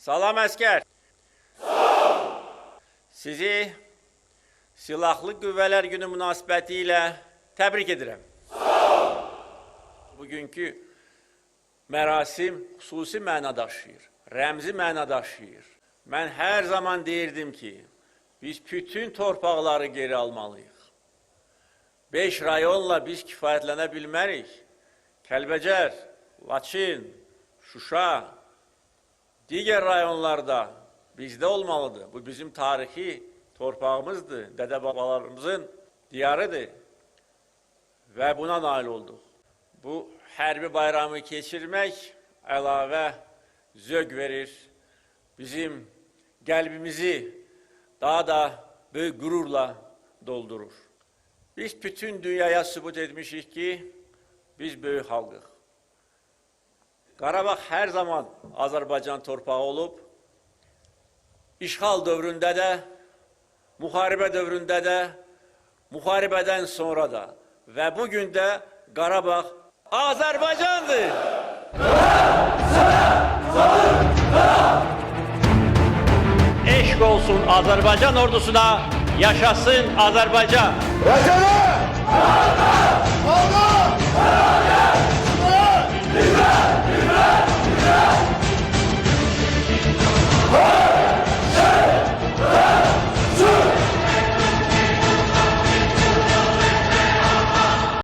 Salam əskər. Sizi Silahlı Qüvvələr Günü münasibəti ilə təbrik edirəm. Bugünkü mərasim xüsusi məna daşıyır, rəmzi məna daşıyır. Mən hər zaman deyirdim ki, biz bütün torpaqları geri almalıyıq. 5 rayonla biz kifayətlənə bilmərik. Kəlbəcər, Laçın, Şuşa, digər rayonlarda bizdə olmalıdır. Bu bizim tarixi torpağımızdır, dədə-babalarımızın diyarıdır və buna nail olduq. Bu hərbi bayramı keçirmək əlavə zövq verir, bizim qəlbimizi daha da böyük qürurla doldurur. Biz bütün dünyaya sübut etmişik ki, biz böyük xalqıq. Qarabağ hər zaman Azərbaycan torpağı olub, işğal dövründə də, müharibə dövründə də, müharibədən sonra da və bugün də Qarabağ Azərbaycandır. Eşq olsun Azərbaycan ordusuna, yaşasın Azərbaycan. Vətənə! Xalqa!